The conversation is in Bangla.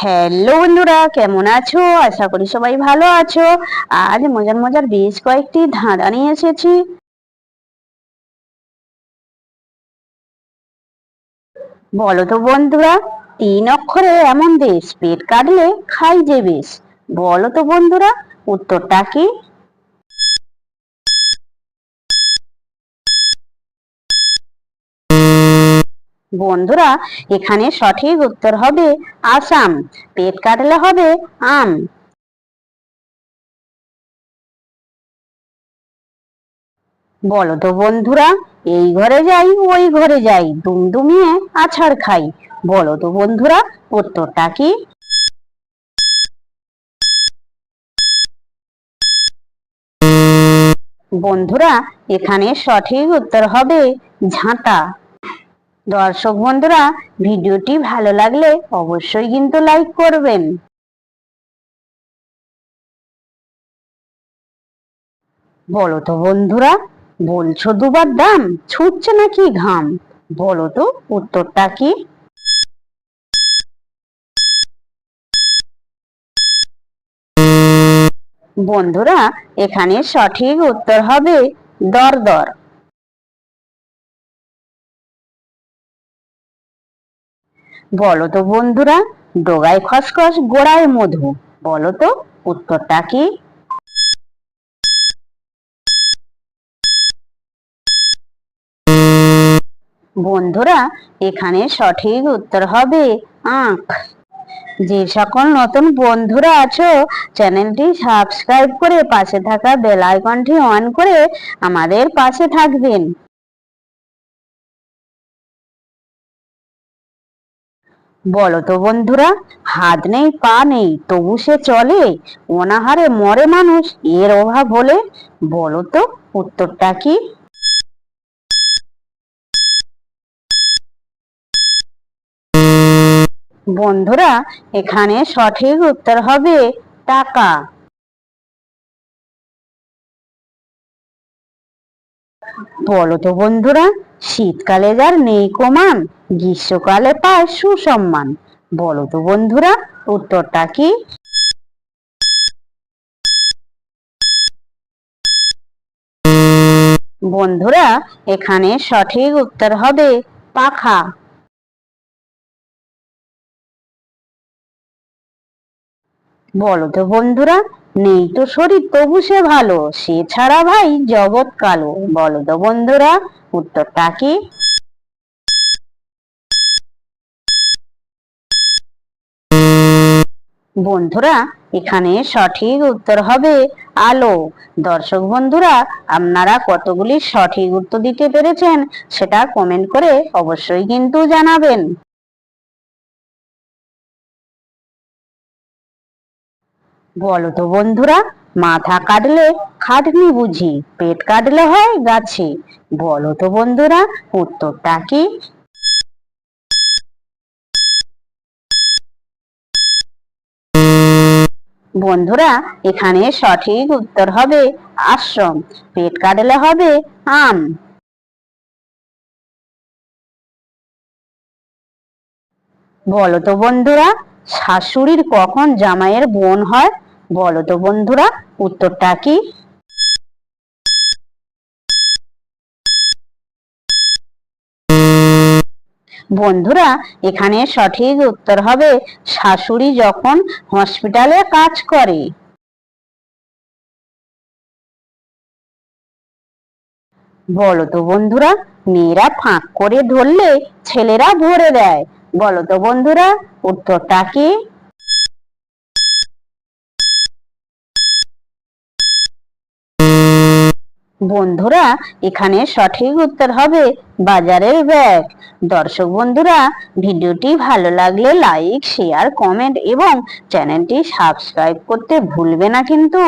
হ্যালো বন্ধুরা, কেমন আছো? আশা করি সবাই ভালো আছো। আজ মজার মজার বেশ কয়েকটি ধাঁধা নিয়ে এসেছি। বলো তো বন্ধুরা, তিন অক্ষরে এমন দেশ, পেট কাটলে খাই যে বেশ। বলো তো বন্ধুরা, উত্তরটা কি? বন্ধুরা, এখানে সঠিক উত্তর হবে আসাম। পেট কাটলে হবে আম। বলো তো বন্ধুরা, এই ঘরে যাই ওই ঘরে যাই, দুমদুমিয়ে আছাড় খাই। বলো তো বন্ধুরা, উত্তরটা কি? বন্ধুরা, এখানে সঠিক উত্তর হবে ঝাঁটা। দর্শক বন্ধুরা, ভিডিওটি ভালো লাগলে অবশ্যই কিন্তু লাইক করবেন। বলো তো বন্ধুরা, বলছো দুবার দাম, ছুটছে নাকি ঘাম? বলো তো উত্তরটা কি? বন্ধুরা, এখানে সঠিক উত্তর হবে দরদর। বলো তো বন্ধুরা, ডোগায় খসখস গোড়ায় মধু। বলো তো উত্তরটা কি? বন্ধুরা, এখানে সঠিক উত্তর হবে আখ। যে সকল নতুন বন্ধুরা আছো, চ্যানেলটি সাবস্ক্রাইব করে পাশে থাকা বেল আইকনটি অন করে আমাদের পাশে থাকবেন। বলো তো বন্ধুরা, হাত নেই পা নেই তবু সে চলে, অনাহারে মরে মানুষ এর অভাব হলে। বলো তো উত্তরটা কি? বন্ধুরা, এখানে সঠিক উত্তর হবে টাকা। বলো তো বন্ধুরা, শীতকালে যার নেই কমান, গ্রীষ্মকালে পায় সুসম্মান। বলো তো বন্ধুরা, উত্তরটা কি? বন্ধুরা, এখানে সঠিক উত্তর হবে পাখা। বলো তো বন্ধুরা, নেই তো শরীর তবু সে ভালো, সে ছাড়া ভাই জগৎ কালো। বলো তো বন্ধুরা, উত্তরটা কি? বন্ধুরা, এখানে সঠিক উত্তর হবে আলো। দর্শক বন্ধুরা, আপনারা কতগুলি সঠিক উত্তর দিতে পেরেছেন সেটা কমেন্ট করে অবশ্যই কিন্তু জানাবেন। বলো তো বন্ধুরা, মাথা কাটলে খাটনি বুঝি, পেট কাটলে হয় গাছে। বলো তো বন্ধুরা, উত্তরটা কি? বন্ধুরা, এখানে সঠিক উত্তর হবে আশ্রম। পেট কাটলে হবে আম। বলো তো বন্ধুরা, শাশুড়ির কখন জামাইয়ের বোন হয়? বলো তো বন্ধুরা, উত্তরটা কি? বন্ধুরা, এখানে সঠিক উত্তর হবে শাশুড়ি যখন হসপিটালে কাজ করে। বলো তো বন্ধুরা, মেয়েরা ফাঁক করে ধরলে ছেলেরা ধরে দেয়। বলো তো বন্ধুরা, উত্তরটা কি? বন্ধুরা, এখানে সঠিক উত্তর হবে বাজারের ব্যাগ। দর্শক বন্ধুরা, ভিডিওটি ভালো লাগলে লাইক শেয়ার কমেন্ট এবং চ্যানেলটি সাবস্ক্রাইব করতে ভুলবে না কিন্তু।